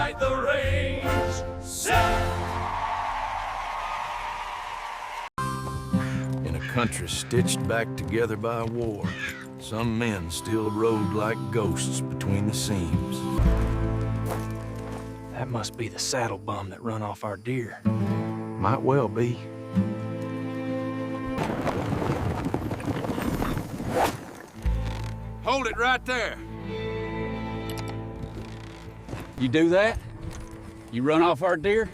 inside the range. In a country stitched back together by war, some men still rode like ghosts between the seams. That must be the saddle bum that run off our deer. Might well be. Hold it right there. You do that? You run off our deer?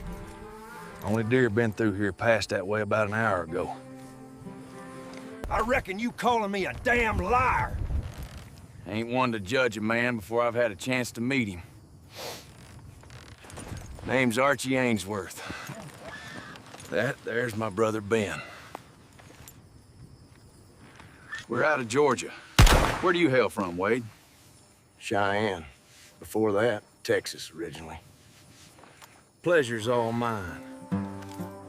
Only deer been through here past that way about an hour ago. I reckon you calling me a damn liar. Ain't one to judge a man before I've had a chance to meet him. Name's Archie Ainsworth. There's my brother Ben. We're out of Georgia. Where do you hail from, Wade? Cheyenne. Before that, Texas originally. Pleasure's all mine.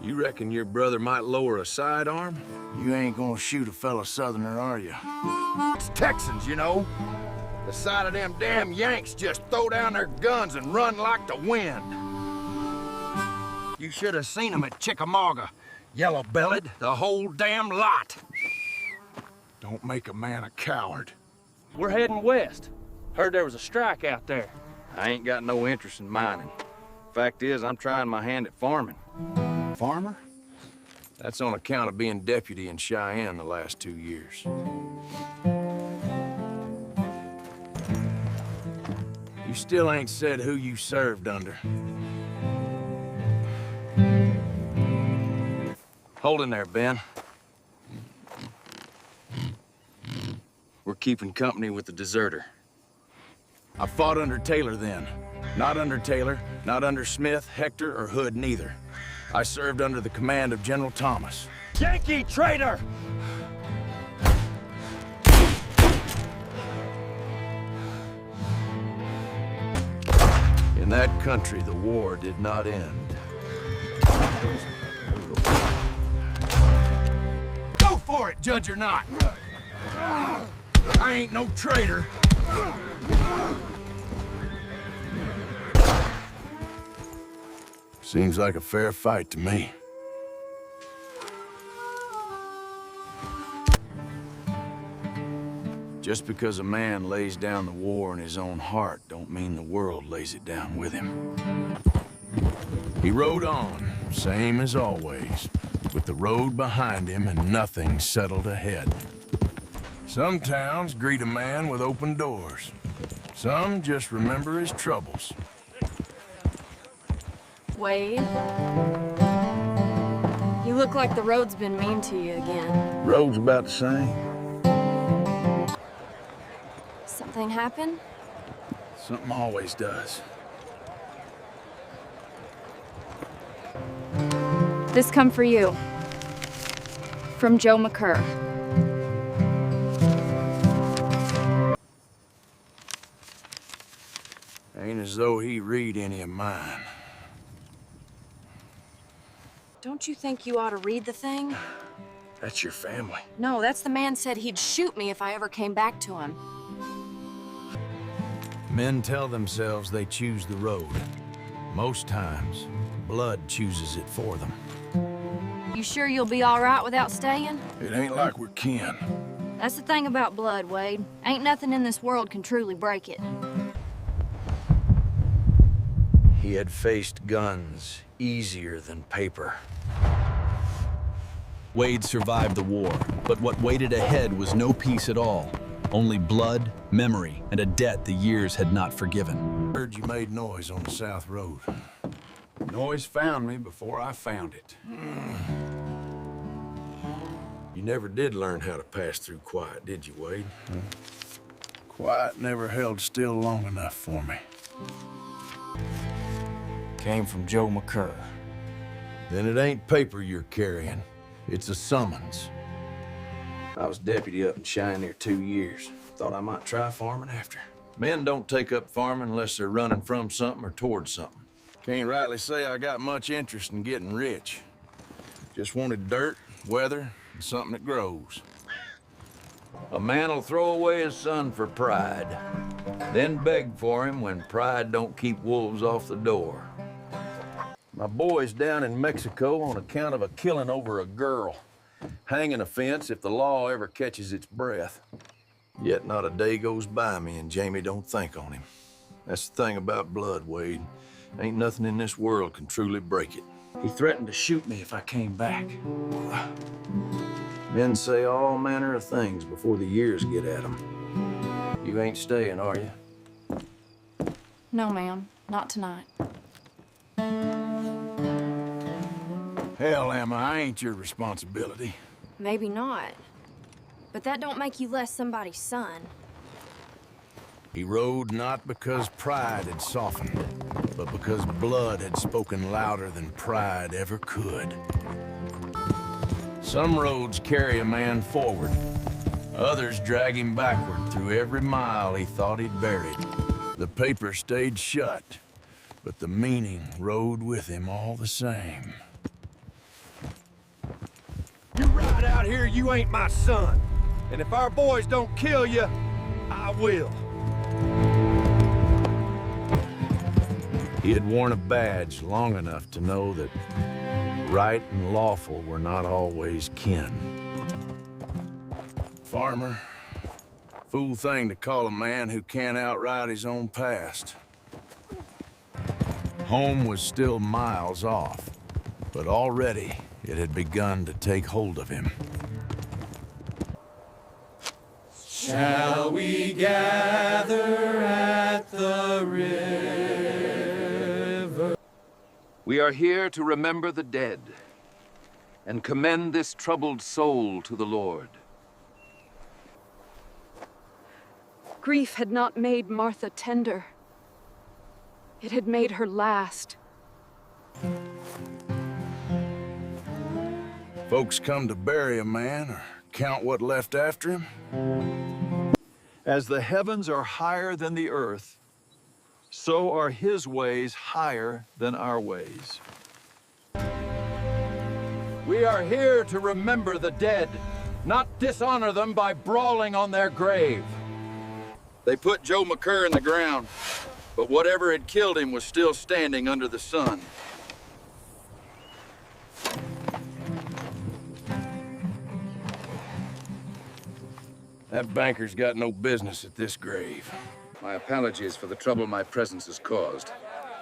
You reckon your brother might lower a sidearm? You ain't gonna shoot a fellow Southerner, are you? It's Texans, you know. The sight of them damn Yanks just throw down their guns and run like the wind. You should have seen them at Chickamauga. Yellow-bellied, the whole damn lot. Don't make a man a coward. We're heading west. Heard there was a strike out there. I ain't got no interest in mining. Fact is, I'm trying my hand at farming. Farmer? That's on account of being deputy in Cheyenne the last 2 years. You still ain't said who you served under. Hold in there, Ben. We're keeping company with the deserter. I fought under Taylor then. Not under Taylor, not under Smith, Hector, or Hood neither. I served under the command of General Thomas. Yankee traitor! In that country, the war did not end. Go for it, judge or not. I ain't no traitor. Seems like a fair fight to me. Just because a man lays down the war in his own heart don't mean the world lays it down with him. He rode on, same as always, with the road behind him and nothing settled ahead. Some towns greet a man with open doors. Some just remember his troubles. Wade? You look like the road's been mean to you again. Road's about the same. Something happened? Something always does. This come for you. From Joe McCurr. Ain't as though he read any of mine. Don't you think you ought to read the thing? That's your family. No, that's the man said he'd shoot me if I ever came back to him. Men tell themselves they choose the road. Most times, blood chooses it for them. You sure you'll be all right without staying? It ain't like we're kin. That's the thing about blood, Wade. Ain't nothing in this world can truly break it. He had faced guns easier than paper. Wade survived the war, but what waited ahead was no peace at all. Only blood, memory, and a debt the years had not forgiven. Heard you made noise on the South Road. Noise found me before I found it. You never did learn how to pass through quiet, did you, Wade? Quiet never held still long enough for me. Came from Joe McCurr. Then it ain't paper you're carrying. It's a summons. I was deputy up in Cheyenne there 2 years. Thought I might try farming after. Men don't take up farming unless they're running from something or towards something. Can't rightly say I got much interest in getting rich. Just wanted dirt, weather, and something that grows. A man'll throw away his son for pride, then beg for him when pride don't keep wolves off the door. My boy's down in Mexico on account of a killing over a girl. Hanging offense if the law ever catches its breath. Yet not a day goes by me and Jamie don't think on him. That's the thing about blood, Wade. Ain't nothing in this world can truly break it. He threatened to shoot me if I came back. Men say all manner of things before the years get at them. You ain't staying, are you? No, ma'am. Not tonight. Hell, Emma, I ain't your responsibility. Maybe not. But that don't make you less somebody's son. He rode not because pride had softened, but because blood had spoken louder than pride ever could. Some roads carry a man forward. Others drag him backward through every mile he thought he'd buried. The paper stayed shut, but the meaning rode with him all the same. You ride out here, you ain't my son. And if our boys don't kill you, I will. He had worn a badge long enough to know that right and lawful were not always kin. Farmer, fool thing to call a man who can't outride his own past. Home was still miles off, but already it had begun to take hold of him. Shall we gather at the river? We are here to remember the dead and commend this troubled soul to the Lord. Grief had not made Martha tender. It had made her last. Folks come to bury a man or count what left after him. As the heavens are higher than the earth, so are his ways higher than our ways. We are here to remember the dead, not dishonor them by brawling on their grave. They put Joe McCurr in the ground, but whatever had killed him was still standing under the sun. That banker's got no business at this grave. My apologies for the trouble my presence has caused.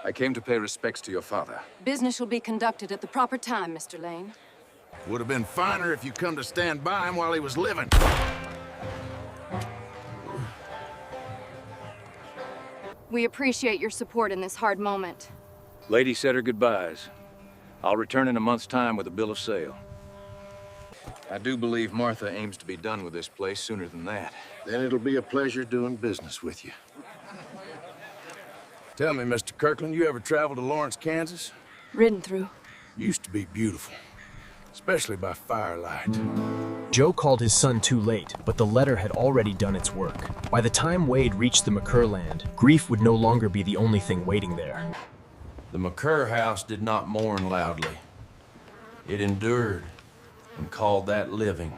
I came to pay respects to your father. Business shall be conducted at the proper time, Mr. Lane. Would have been finer if you come to stand by him while he was living. We appreciate your support in this hard moment. Lady said her goodbyes. I'll return in a month's time with a bill of sale. I do believe Martha aims to be done with this place sooner than that. Then it'll be a pleasure doing business with you. Tell me, Mr. Kirkland, you ever traveled to Lawrence, Kansas? Ridden through. Used to be beautiful, especially by firelight. Joe called his son too late, but the letter had already done its work. By the time Wade reached the McCurr land, grief would no longer be the only thing waiting there. The McCurr house did not mourn loudly. It endured and called that living.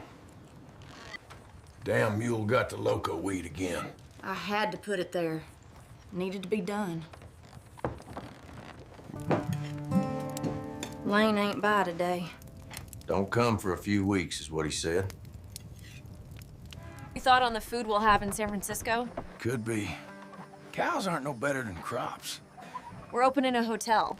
Damn mule got the loco weed again. I had to put it there. Needed to be done. Lane ain't by today. Don't come for a few weeks, is what he said. You thought on the food we'll have in San Francisco? Could be. Cows aren't no better than crops. We're opening a hotel.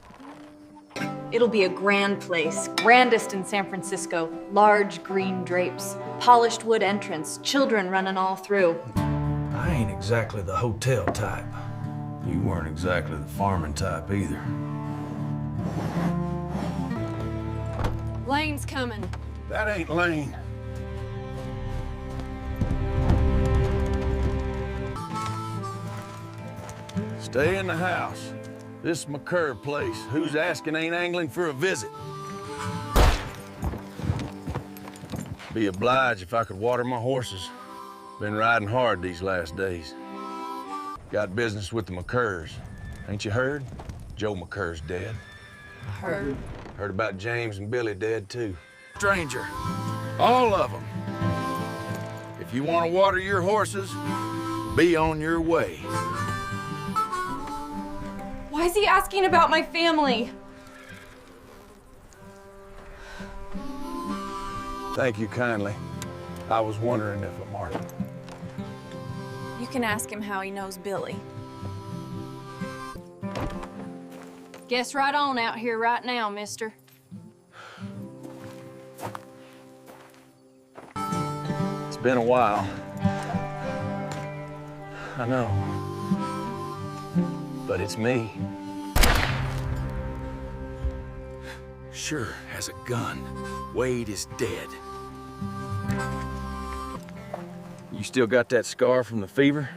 It'll be a grand place, grandest in San Francisco. Large green drapes, polished wood entrance, children running all through. I ain't exactly the hotel type. You weren't exactly the farming type either. Lane's coming. That ain't Lane. Stay in the house. This McCurr place. Who's asking ain't angling for a visit. Be obliged if I could water my horses. Been riding hard these last days. Got business with the McCurrs. Ain't you heard? Joe McCurr's dead. Heard. Heard about James and Billy dead too. Stranger. All of them. If If you want to water your horses, be on your way. Why is he asking about my family? Thank you kindly. I was wondering if Martha. You can ask him how he knows Billy. Guess right on out here right now, mister. It's been a while. I know. But it's me. Sure has a gun. Wade is dead. You still got that scar from the fever?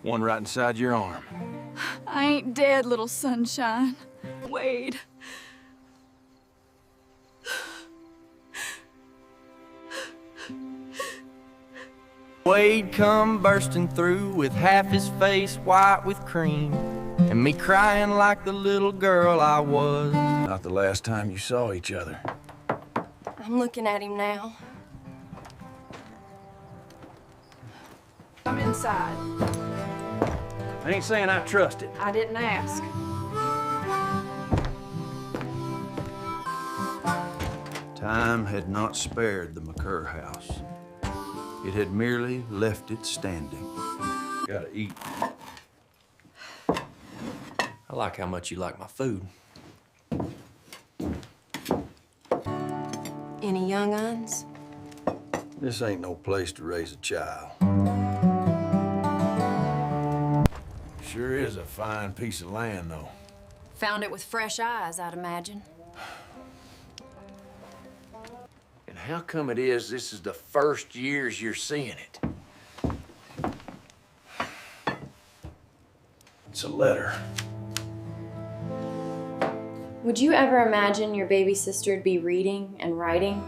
One right inside your arm. I ain't dead, little sunshine. Wade. Wade come bursting through with half his face white with cream, and me crying like the little girl I was. Not the last time you saw each other. I'm looking at him now. I'm inside. I ain't saying I trust it. I didn't ask. Time had not spared the McCurr house. It had merely left it standing. Gotta eat. I like how much you like my food. Any young uns? This ain't no place to raise a child. Sure is a fine piece of land, though. Found it with fresh eyes, I'd imagine. And how come it is this is the first years you're seeing it? It's a letter. Would you ever imagine your baby sister'd be reading and writing?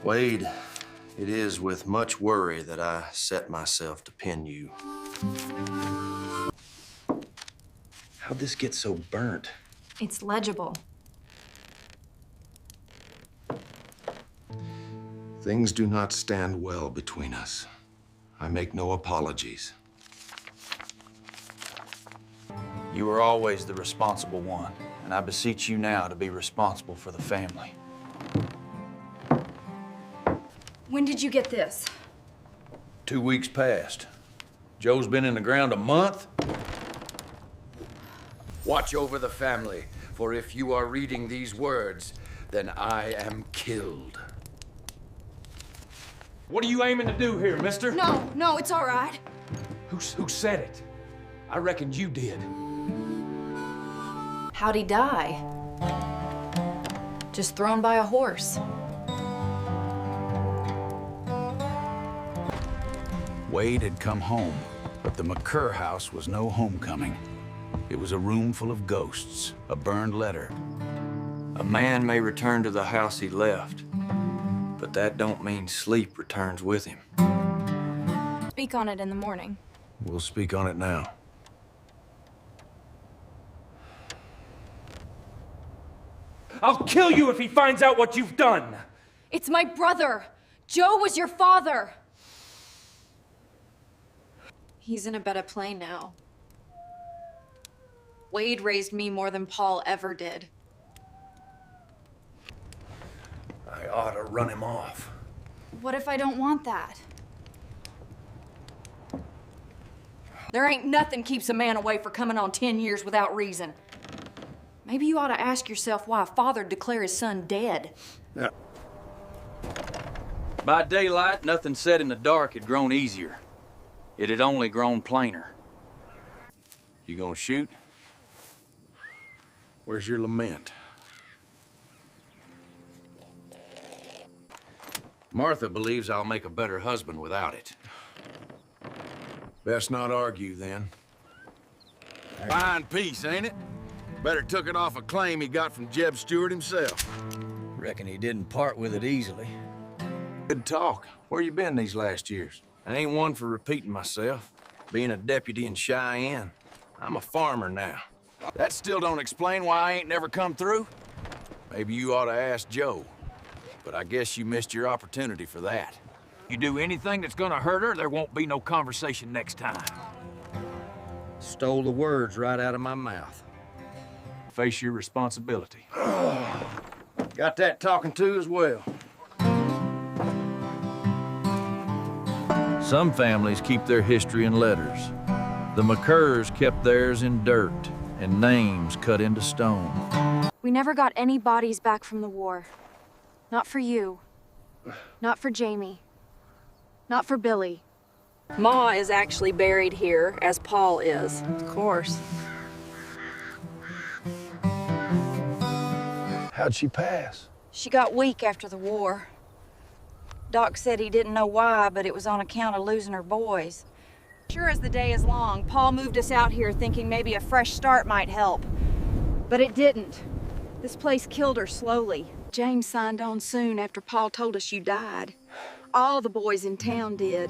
Wade, it is with much worry that I set myself to pen you. How'd this get so burnt? It's legible. Things do not stand well between us. I make no apologies. You were always the responsible one, and I beseech you now to be responsible for the family. When did you get this? 2 weeks past. Joe's been in the ground a month. Watch over the family, for if you are reading these words, then I am killed. What are you aiming to do here, mister? No, it's all right. Who said it? I reckoned you did. How'd he die? Just thrown by a horse. Wade had come home, but the McCurr house was no homecoming. It was a room full of ghosts, a burned letter. A man may return to the house he left, but that don't mean sleep returns with him. Speak on it in the morning. We'll speak on it now. I'll kill you if he finds out what you've done! It's my brother! Joe was your father! He's in a better place now. Wade raised me more than Paul ever did. I ought to run him off. What if I don't want that? There ain't nothing keeps a man away for coming on 10 years without reason. Maybe you ought to ask yourself why a father'd declare his son dead. Yeah. By daylight, nothing said in the dark had grown easier. It had only grown plainer. You gonna shoot? Where's your lament? Martha believes I'll make a better husband without it. Best not argue, then. Fine piece, ain't it? Better took it off a claim he got from Jeb Stewart himself. Reckon he didn't part with it easily. Good talk. Where you been these last years? I ain't one for repeating myself. Being a deputy in Cheyenne. I'm a farmer now. That still don't explain why I ain't never come through. Maybe you ought to ask Joe. But I guess you missed your opportunity for that. You do anything that's gonna hurt her, there won't be no conversation next time. Stole the words right out of my mouth. Face your responsibility. Got that talking to as well. Some families keep their history in letters. The McCurrs kept theirs in dirt and names cut into stone. We never got any bodies back from the war. Not for you. Not for Jamie. Not for Billy. Ma is actually buried here, as Paul is. Of course. How'd she pass? She got weak after the war. Doc said he didn't know why, but it was on account of losing her boys. Sure as the day is long, Paul moved us out here thinking maybe a fresh start might help. But it didn't. This place killed her slowly. James signed on soon after Paul told us you died. All the boys in town did.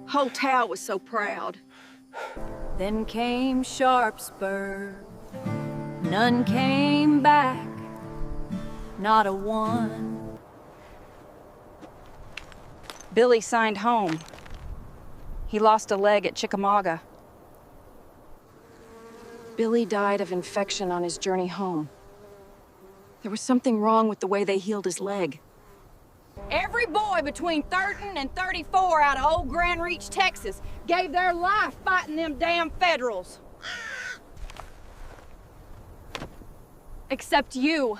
Whole town was so proud. Then came Sharpsburg. None came back. Not a one. Billy signed home. He lost a leg at Chickamauga. Billy died of infection on his journey home. There was something wrong with the way they healed his leg. Every boy between 13 and 34 out of old Grand Reach, Texas, gave their life fighting them damn Federals. Except you.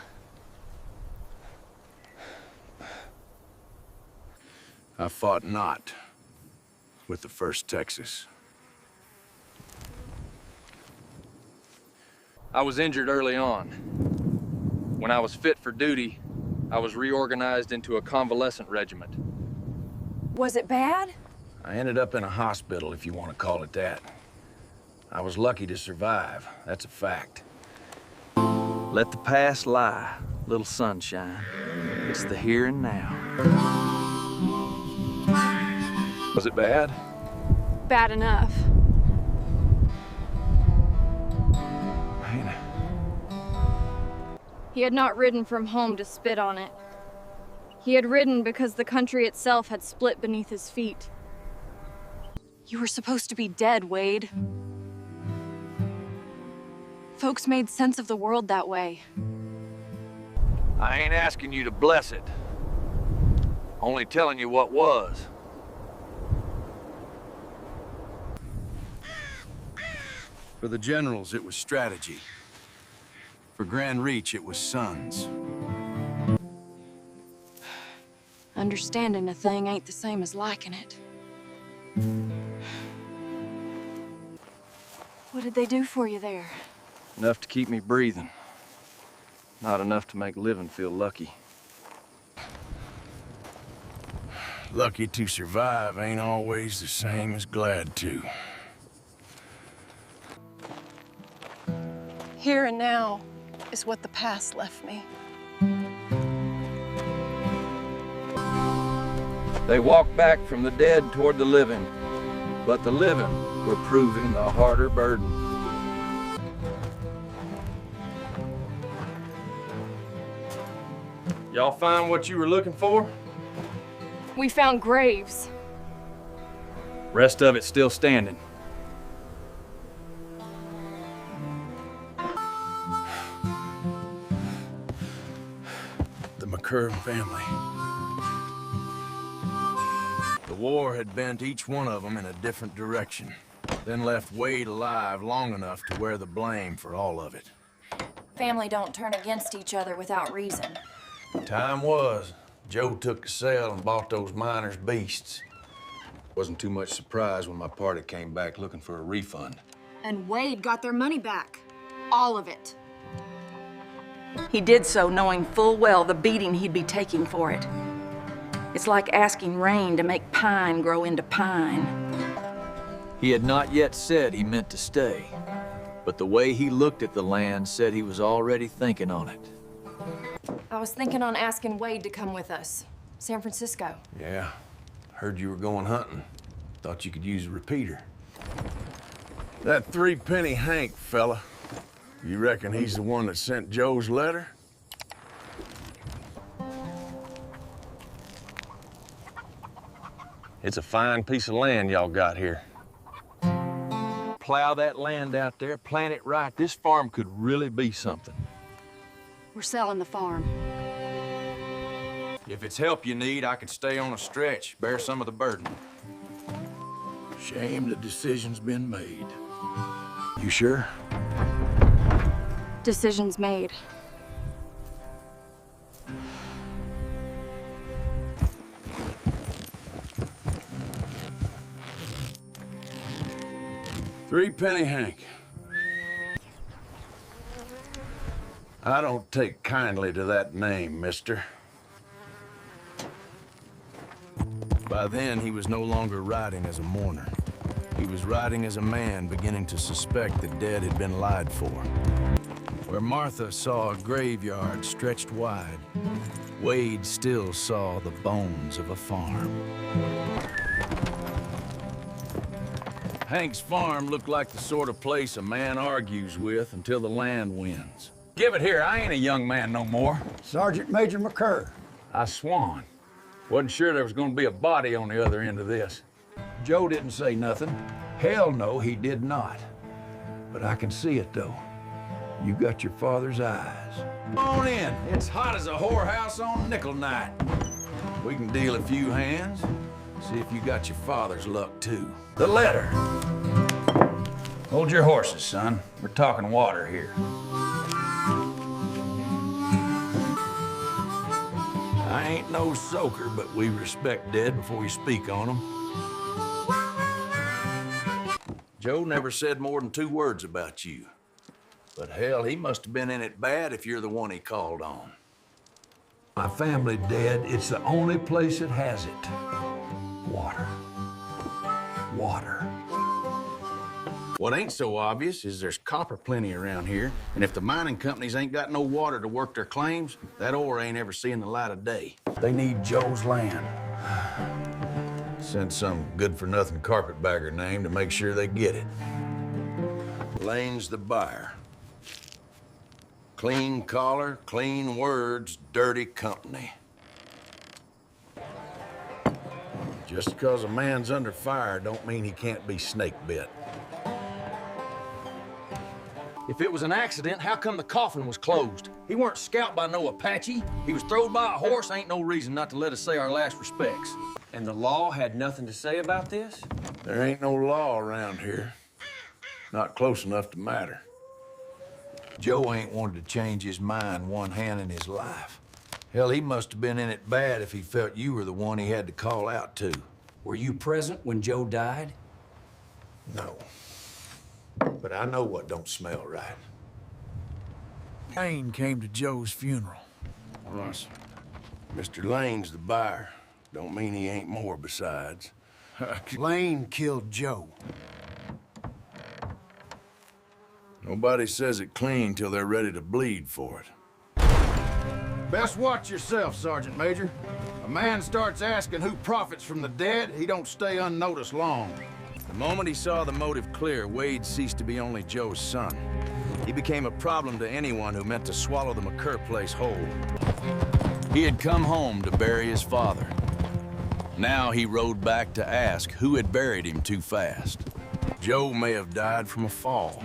I fought not with the 1st Texas. I was injured early on. When I was fit for duty, I was reorganized into a convalescent regiment. Was it bad? I ended up in a hospital, if you want to call it that. I was lucky to survive, that's a fact. Let the past lie, little sunshine. It's the here and now. Was it bad? Bad enough. Man. He had not ridden from home to spit on it. He had ridden because the country itself had split beneath his feet. You were supposed to be dead, Wade. Folks made sense of the world that way. I ain't asking you to bless it. Only telling you what was. For the generals, it was strategy. For Grand Reach, it was sons. Understanding a thing ain't the same as liking it. What did they do for you there? Enough to keep me breathing. Not enough to make living feel lucky. Lucky to survive ain't always the same as glad to. Here and now is what the past left me. They walked back from the dead toward the living, but the living were proving the harder burden. Y'all find what you were looking for? We found graves. Rest of it's still standing. The McCurr family. The war had bent each one of them in a different direction, then left Wade alive long enough to wear the blame for all of it. Family don't turn against each other without reason. Time was. Joe took the sale and bought those miners' beasts. Wasn't too much surprise when my party came back looking for a refund. And Wade got their money back. All of it. He did so knowing full well the beating he'd be taking for it. It's like asking rain to make pine grow into pine. He had not yet said he meant to stay, but the way he looked at the land said he was already thinking on it. I was thinking on asking Wade to come with us. San Francisco. Yeah. Heard you were going hunting. Thought you could use a repeater. That three-penny Hank fella, you reckon he's the one that sent Joe's letter? It's a fine piece of land y'all got here. Plow that land out there, plant it right. This farm could really be something. We're selling the farm. If it's help you need, I could stay on a stretch, bear some of the burden. Shame the decision's been made. You sure? Decision's made. Threepenny Hank. I don't take kindly to that name, mister. By then, he was no longer riding as a mourner. He was riding as a man beginning to suspect the dead had been lied for. Where Martha saw a graveyard stretched wide, Wade still saw the bones of a farm. Hank's farm looked like the sort of place a man argues with until the land wins. Give it here, I ain't a young man no more. Sergeant Major McCurr. I swan. Wasn't sure there was gonna be a body on the other end of this. Joe didn't say nothing. Hell no, he did not. But I can see it, though. You got your father's eyes. Come on in. It's hot as a whorehouse on nickel night. We can deal a few hands. See if you got your father's luck, too. The letter. Hold your horses, son. We're talking water here. I ain't no soaker, but we respect dead before we speak on them. Joe never said more than 2 words about you. But hell, he must have been in it bad if you're the one he called on. My family dead, it's the only place that has it. Water. Water. What ain't so obvious is there's copper plenty around here, and if the mining companies ain't got no water to work their claims, that ore ain't ever seeing the light of day. They need Joe's land. Send some good-for-nothing carpetbagger name to make sure they get it. Lane's the buyer. Clean collar, clean words, dirty company. Just because a man's under fire don't mean he can't be snake bit. If it was an accident, how come the coffin was closed? He weren't scalped by no Apache. He was throwed by a horse. Ain't no reason not to let us say our last respects. And the law had nothing to say about this? There ain't no law around here. Not close enough to matter. Joe ain't wanted to change his mind one hand in his life. Hell, he must have been in it bad if he felt you were the one he had to call out to. Were you present when Joe died? No. But I know what don't smell right. Lane came to Joe's funeral. Russ. Mr. Lane's the buyer. Don't mean he ain't more besides. Lane killed Joe. Nobody says it clean till they're ready to bleed for it. Best watch yourself, Sergeant Major. A man starts asking who profits from the dead, he don't stay unnoticed long. The moment he saw the motive clear, Wade ceased to be only Joe's son. He became a problem to anyone who meant to swallow the McCurr place whole. He had come home to bury his father. Now he rode back to ask who had buried him too fast. Joe may have died from a fall,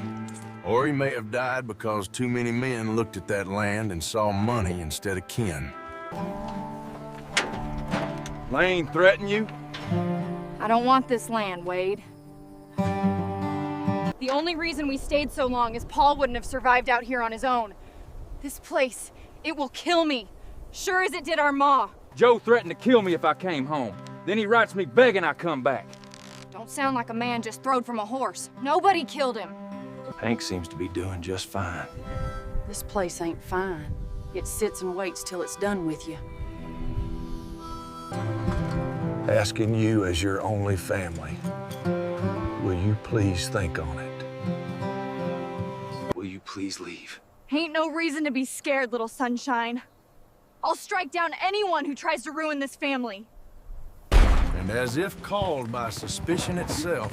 or he may have died because too many men looked at that land and saw money instead of kin. Lane threaten you? I don't want this land, Wade. The only reason we stayed so long is Paul wouldn't have survived out here on his own. This place, it will kill me. Sure as it did our ma. Joe threatened to kill me if I came home. Then he writes me begging I come back. Don't sound like a man just throwed from a horse. Nobody killed him. Hank seems to be doing just fine. This place ain't fine. It sits and waits till it's done with you. Asking you as your only family, will you please think on it? Will you please leave? Ain't no reason to be scared, little sunshine. I'll strike down anyone who tries to ruin this family. And as if called by suspicion itself,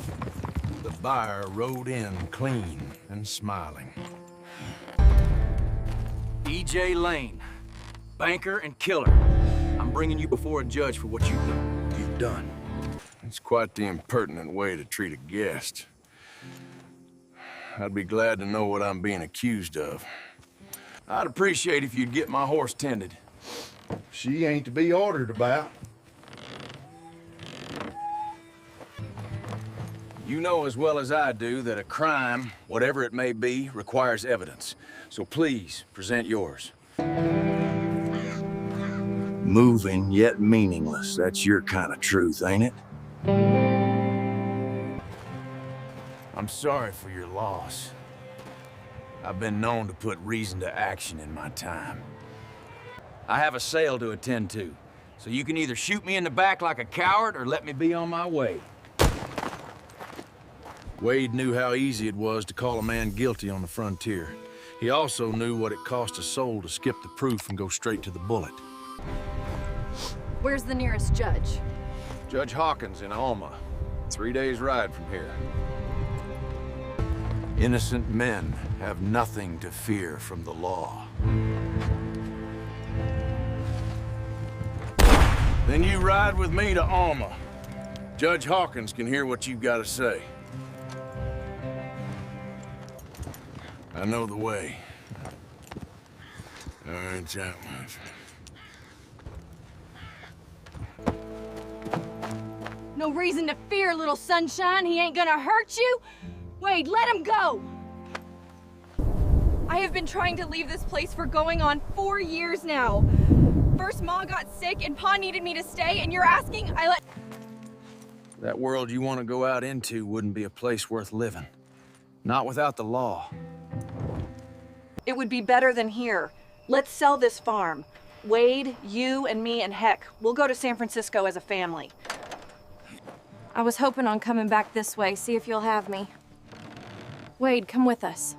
the buyer rode in clean and smiling. E.J. Lane, banker and killer. I'm bringing you before a judge for what you've done. You've done. It's quite the impertinent way to treat a guest. I'd be glad to know what I'm being accused of. I'd appreciate if you'd get my horse tended. She ain't to be ordered about. You know as well as I do that a crime, whatever it may be, requires evidence. So please, present yours. Moving yet meaningless. That's your kind of truth, ain't it? I'm sorry for your loss. I've been known to put reason to action in my time. I have a sale to attend to, so you can either shoot me in the back like a coward or let me be on my way. Wade knew how easy it was to call a man guilty on the frontier. He also knew what it cost a soul to skip the proof and go straight to the bullet. Where's the nearest judge? Judge Hawkins in Alma. 3 days' ride from here. Innocent men have nothing to fear from the law. Then you ride with me to Alma. Judge Hawkins can hear what you've got to say. I know the way. All right, that much. No reason to fear, little sunshine. He ain't gonna hurt you. Wade, let him go! I have been trying to leave this place for going on 4 years now. First, Ma got sick and Pa needed me to stay, and you're asking I let... That world you want to go out into wouldn't be a place worth living. Not without the law. It would be better than here. Let's sell this farm. Wade, you, and me, and heck, we'll go to San Francisco as a family. I was hoping on coming back this way, see if you'll have me. Wade, come with us.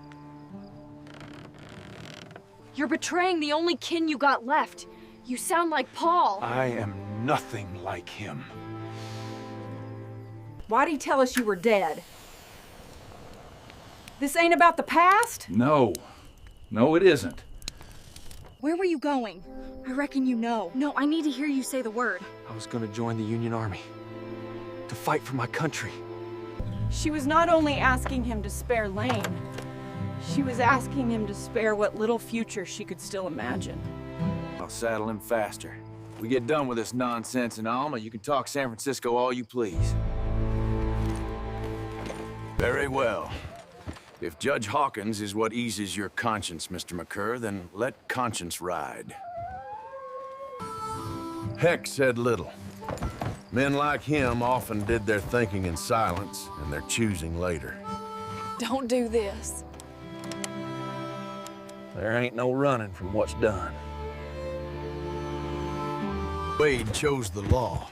You're betraying the only kin you got left. You sound like Paul. I am nothing like him. Why'd he tell us you were dead? This ain't about the past? No. No, it isn't. Where were you going? I reckon you know. No, I need to hear you say the word. I was gonna join the Union Army. To fight for my country. She was not only asking him to spare Lane, she was asking him to spare what little future she could still imagine. I'll saddle him faster. We get done with this nonsense in Alma, you can talk San Francisco all you please. Very well. If Judge Hawkins is what eases your conscience, Mr. McCurr, then let conscience ride. Heck said little. Men like him often did their thinking in silence, and their choosing later. Don't do this. There ain't no running from what's done. Wade chose the law,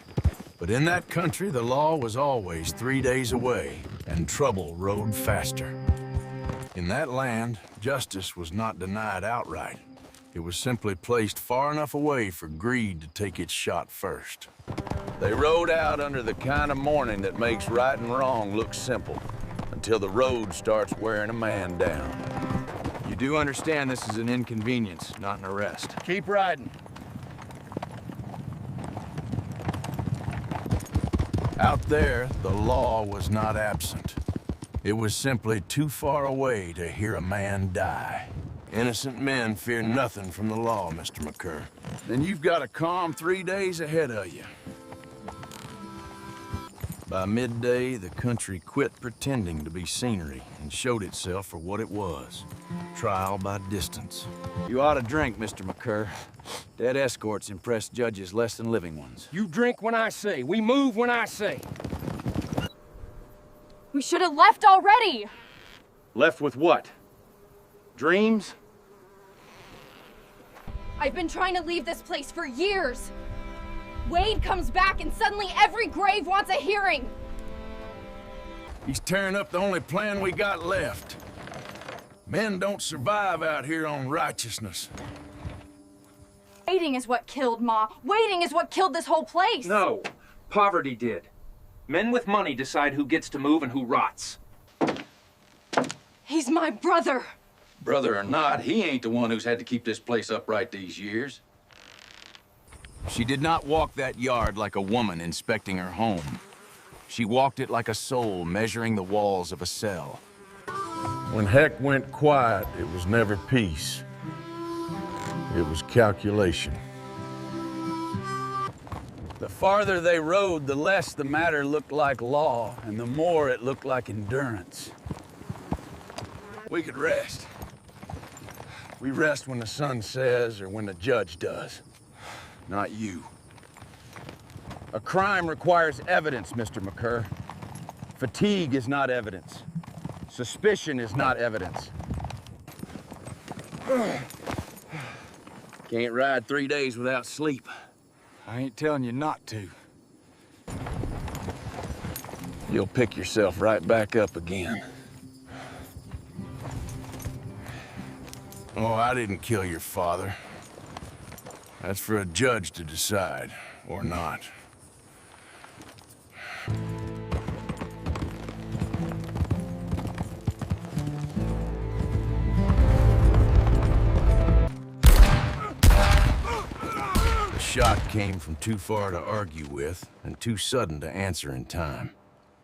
but in that country, the law was always 3 days away, and trouble rode faster. In that land, justice was not denied outright. It was simply placed far enough away for greed to take its shot first. They rode out under the kind of mourning that makes right and wrong look simple, until the road starts wearing a man down. You do understand this is an inconvenience, not an arrest. Keep riding. Out there, the law was not absent. It was simply too far away to hear a man die. Innocent men fear nothing from the law, Mr. McCurr. Then you've got a calm 3 days ahead of you. By midday, the country quit pretending to be scenery and showed itself for what it was. Trial by distance. You ought to drink, Mr. McCurr. Dead escorts impress judges less than living ones. You drink when I say. We move when I say. We should have left already! Left with what? Dreams? I've been trying to leave this place for years. Wade comes back and suddenly every grave wants a hearing. He's tearing up the only plan we got left. Men don't survive out here on righteousness. Waiting is what killed Ma. Waiting is what killed this whole place. No, poverty did. Men with money decide who gets to move and who rots. He's my brother. Brother or not, he ain't the one who's had to keep this place upright these years. She did not walk that yard like a woman inspecting her home. She walked it like a soul measuring the walls of a cell. When heck went quiet, it was never peace. It was calculation. The farther they rode, the less the matter looked like law, and the more it looked like endurance. We could rest. We rest when the sun says or when the judge does. Not you. A crime requires evidence, Mr. McCurr. Fatigue is not evidence. Suspicion is not evidence. Can't ride 3 days without sleep. I ain't telling you not to. You'll pick yourself right back up again. Oh, I didn't kill your father. That's for a judge to decide, or not. The shot came from too far to argue with, and too sudden to answer in time.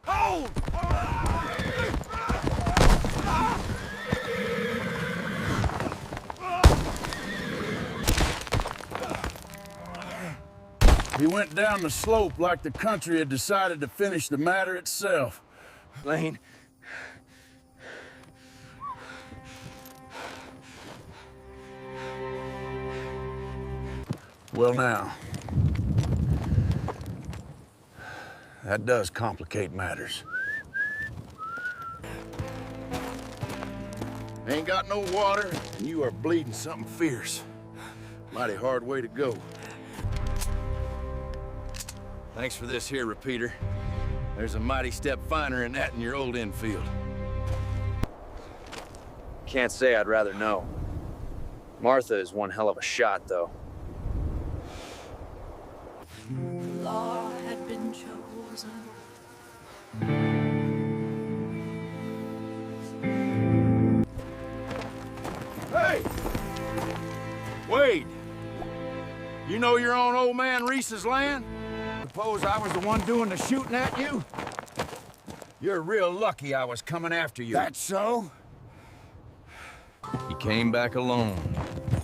Hold! He went down the slope like the country had decided to finish the matter itself. Lane. Well now, that does complicate matters. Ain't got no water, and you are bleeding something fierce. Mighty hard way to go. Thanks for this here, repeater. There's a mighty step finer in that in your old infield. Can't say I'd rather know. Martha is one hell of a shot, though. Law had been chosen. Hey! Wade! You know you're on old man Reese's land? Suppose I was the one doing the shooting at you? You're real lucky I was coming after you. That's so? He came back alone,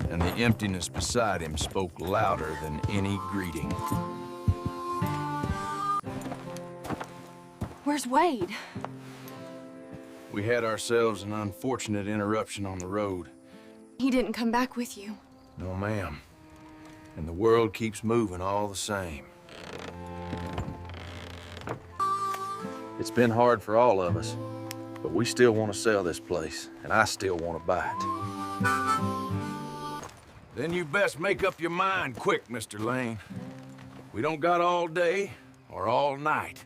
and the emptiness beside him spoke louder than any greeting. Where's Wade? We had ourselves an unfortunate interruption on the road. He didn't come back with you. No, ma'am. And the world keeps moving all the same. It's been hard for all of us, but we still want to sell this place, and I still want to buy it. Then you best make up your mind quick, Mr. Lane. We don't got all day or all night.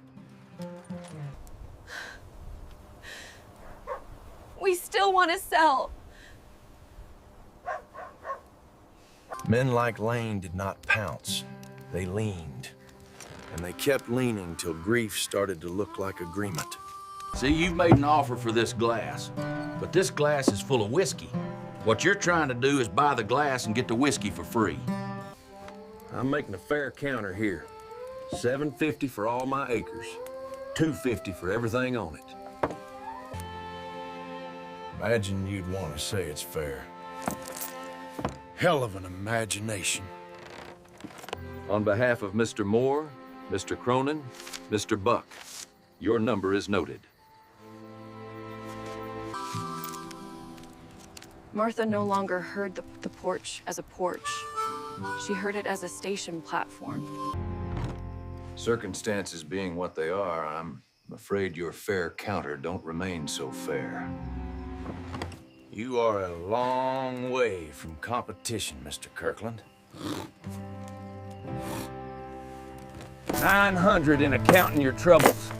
We still want to sell. Men like Lane did not pounce. They leaned. And they kept leaning till grief started to look like agreement. See, you've made an offer for this glass, but this glass is full of whiskey. What you're trying to do is buy the glass and get the whiskey for free. I'm making a fair counter here. $750 for all my acres. $250 for everything on it. Imagine you'd want to say it's fair. Hell of an imagination. On behalf of Mr. Moore, Mr. Cronin, Mr. Buck, your number is noted. Martha no longer heard the porch as a porch. She heard it as a station platform. Circumstances being what they are, I'm afraid your fair counter don't remain so fair. You are a long way from competition, Mr. Kirkland. 900 in accounting your troubles.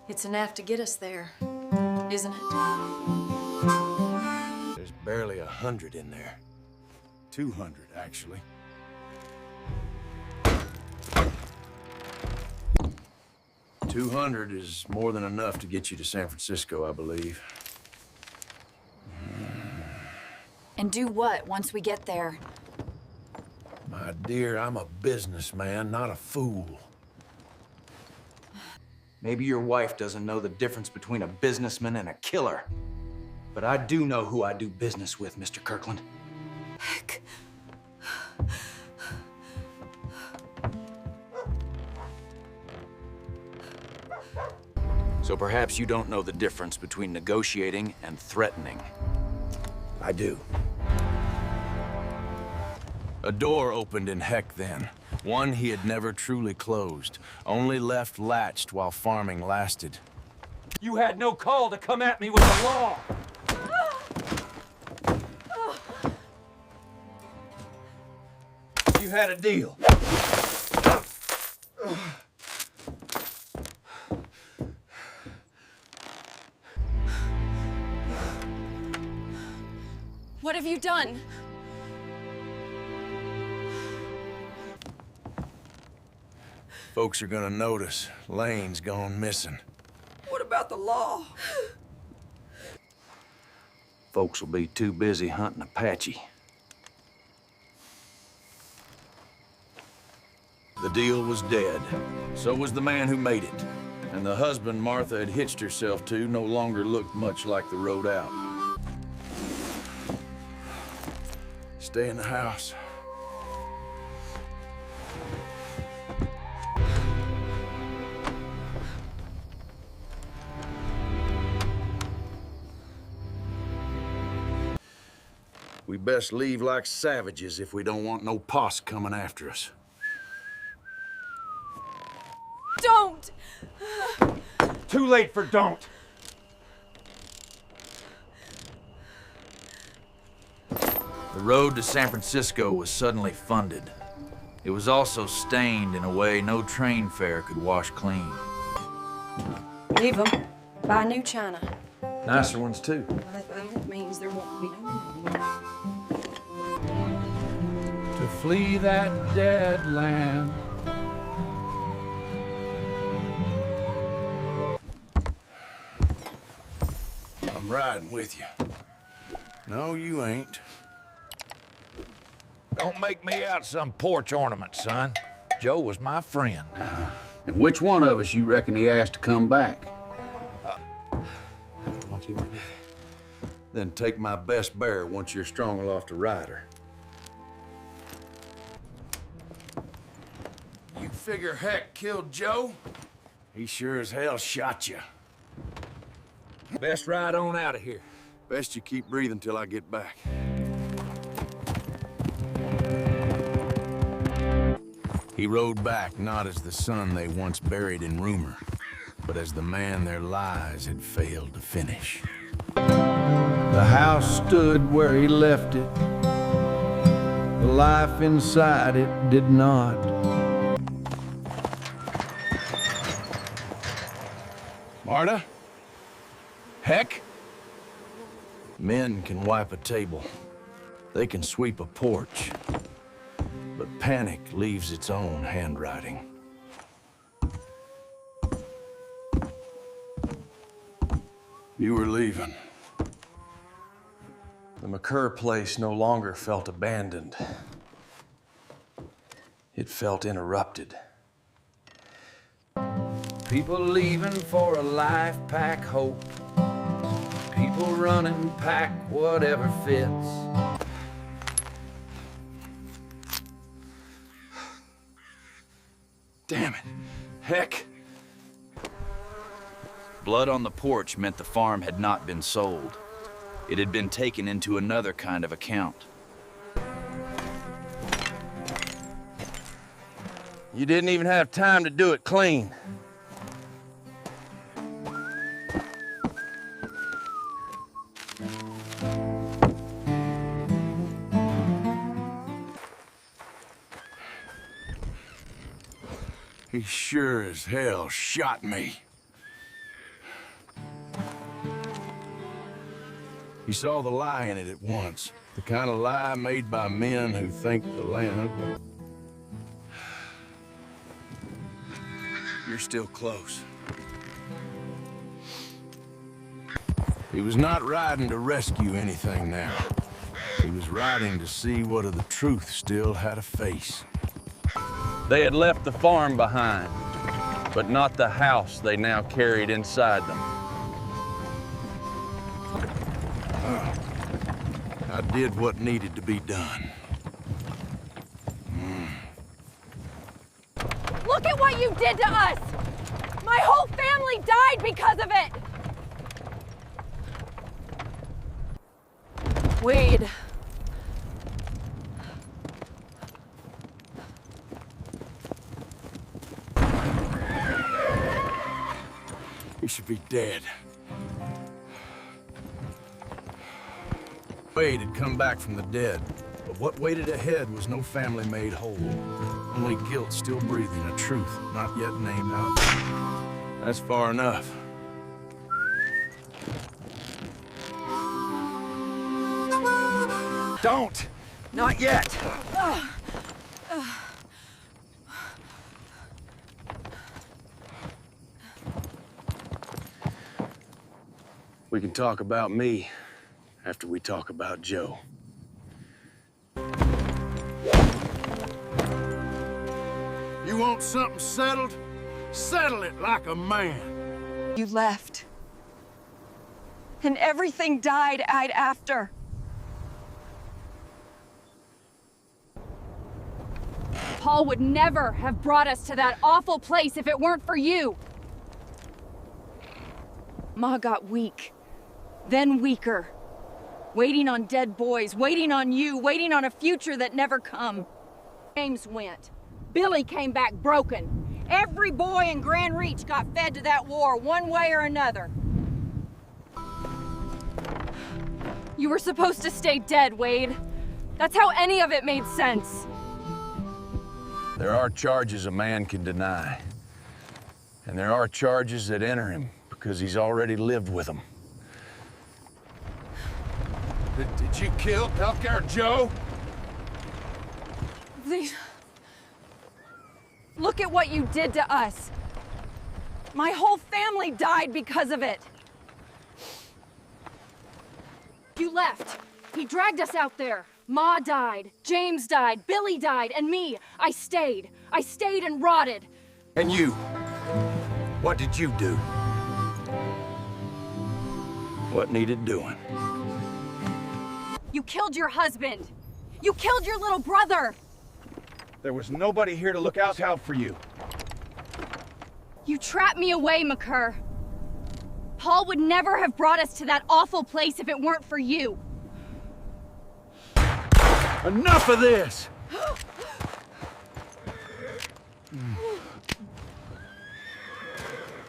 It's enough to get us there, isn't it? There's barely 100 in there. 200, actually. $200 is more than enough to get you to San Francisco, I believe. And do what once we get there? My dear, I'm a businessman, not a fool. Maybe your wife doesn't know the difference between a businessman and a killer. But I do know who I do business with, Mr. Kirkland. Heck. So perhaps you don't know the difference between negotiating and threatening. I do. A door opened in Heck then. One he had never truly closed, only left latched while farming lasted. You had no call to come at me with the law! You had a deal. What have you done? Folks are gonna notice. Lane's gone missing. What about the law? Folks will be too busy hunting Apache. The deal was dead. So was the man who made it. And the husband Martha had hitched herself to no longer looked much like the road out. Stay in the house. We best leave like savages if we don't want no posse coming after us. Don't! Too late for don't! The road to San Francisco was suddenly funded. It was also stained in a way no train fare could wash clean. Leave them. Buy new china. Nicer ones, too. That means there won't be no more. To flee that dead land. I'm riding with you. No, you ain't. Don't make me out some porch ornament, son. Joe was my friend. And which one of us you reckon he asked to come back? Then take my best bear once you're strong enough to ride her. You figure Heck killed Joe? He sure as hell shot you. Best ride on out of here. Best you keep breathing till I get back. He rode back not as the son they once buried in rumor, but as the man their lies had failed to finish. The house stood where he left it. The life inside it did not. Marta? Heck? Men can wipe a table. They can sweep a porch. But panic leaves its own handwriting. You were leaving. The McCurr place no longer felt abandoned. It felt interrupted. People leaving for a life pack hope. People running pack whatever fits. Damn it. Heck. Blood on the porch meant the farm had not been sold. It had been taken into another kind of account. You didn't even have time to do it clean. He sure as hell shot me. He saw the lie in it at once. The kind of lie made by men who think the land... You're still close. He was not riding to rescue anything now. He was riding to see what of the truth still had a face. They had left the farm behind, but not the house they now carried inside them. I did what needed to be done. Look at what you did to us! My whole family died because of it! Wade. He should be dead. Wade had come back from the dead, but what waited ahead was no family made whole. Only guilt still breathing, a truth not yet named out. That's far enough. Don't! Not yet! We can talk about me after we talk about Joe. You want something settled? Settle it like a man. You left. And everything died after. Paul would never have brought us to that awful place if it weren't for you. Ma got weak, then weaker. Waiting on dead boys, waiting on you, waiting on a future that never come. James went. Billy came back broken. Every boy in Grand Reach got fed to that war one way or another. You were supposed to stay dead, Wade. That's how any of it made sense. There are charges a man can deny. And there are charges that enter him because he's already lived with them. Did you kill Healthcare Joe? Please. Look at what you did to us. My whole family died because of it. You left. He dragged us out there. Ma died, James died, Billy died, and me. I stayed. I stayed and rotted. And you? What did you do? What needed doing? You killed your husband. You killed your little brother. There was nobody here to look out for you. You trapped me away, McCurr. Paul would never have brought us to that awful place if it weren't for you. Enough of this!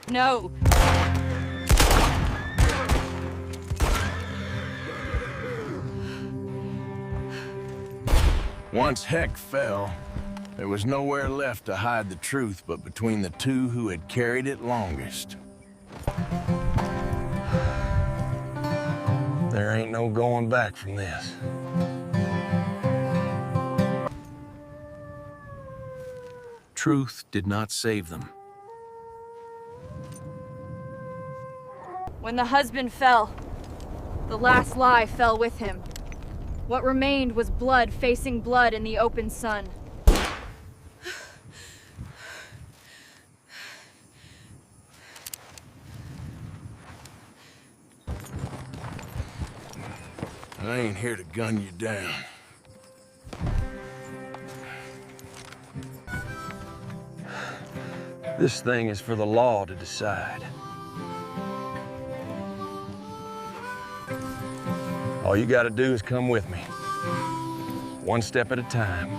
No. Once Heck fell, there was nowhere left to hide the truth but between the two who had carried it longest. There ain't no going back from this. Truth did not save them. When the husband fell, the last lie fell with him. What remained was blood facing blood in the open sun. I ain't here to gun you down. This thing is for the law to decide. All you gotta do is come with me. One step at a time.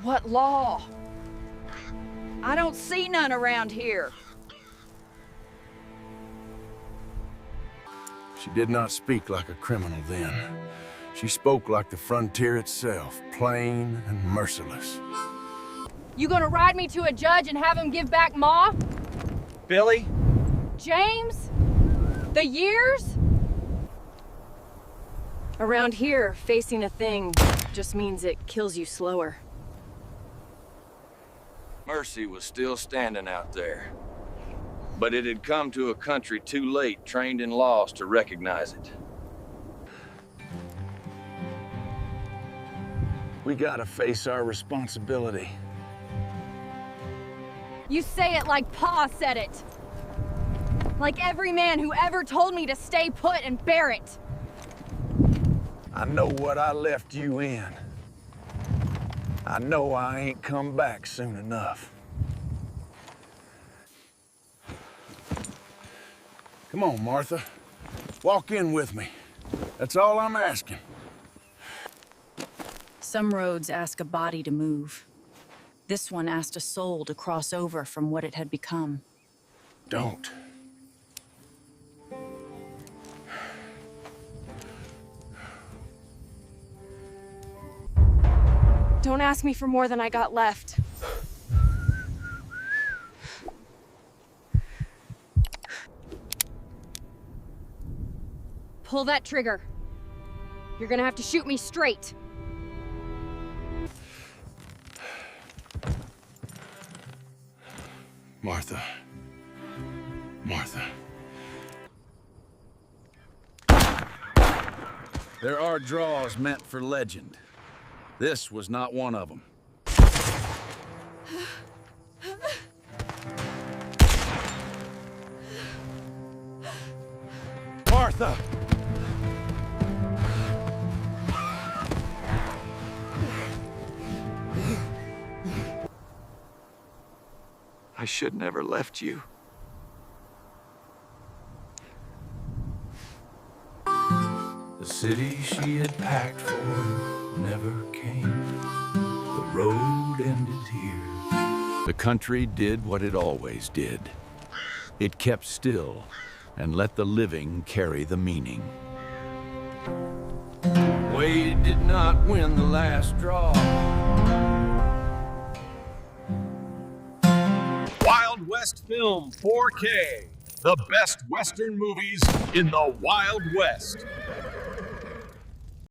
What law? I don't see none around here. She did not speak like a criminal then. She spoke like the frontier itself, plain and merciless. You gonna ride me to a judge and have him give back Ma? Billy? James? The years? Around here, facing a thing just means it kills you slower. Mercy was still standing out there. But it had come to a country too late, trained in laws to recognize it. We gotta face our responsibility. You say it like Pa said it. Like every man who ever told me to stay put and bear it. I know what I left you in. I know I ain't come back soon enough. Come on, Martha. Walk in with me. That's all I'm asking. Some roads ask a body to move. This one asked a soul to cross over from what it had become. Don't. Don't ask me for more than I got left. Pull that trigger. You're gonna have to shoot me straight. Martha. Martha. There are draws meant for legend. This was not one of them. Martha! I should never left you. The city she had packed for never came. The road ended here. The country did what it always did. It kept still and let the living carry the meaning. Wade did not win the last draw. Wild West Film 4K. The best Western movies in the Wild West.